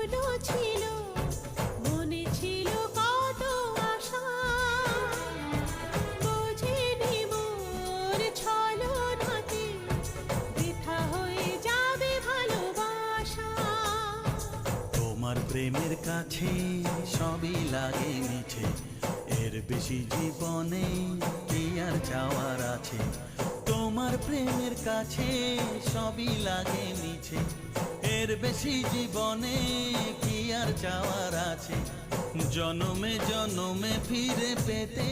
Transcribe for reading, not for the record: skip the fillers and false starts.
স্বপ্ন ছিল, মনে ছিল কত আশা, বুঝিনি মোর ছলনাতে বৃথা হয়ে যাবে ভালোবাসা। তোমার প্রেমের কাছে সবই লাগে মিছে, এর বেশি জীবনে কি আর চাওয়ার আছে। তোমার প্রেমের কাছে সবই লাগে মিছে, এর বেশি জীবনে কি আর চাওয়ার আছে। জনমে জনমে ফিরে পেতে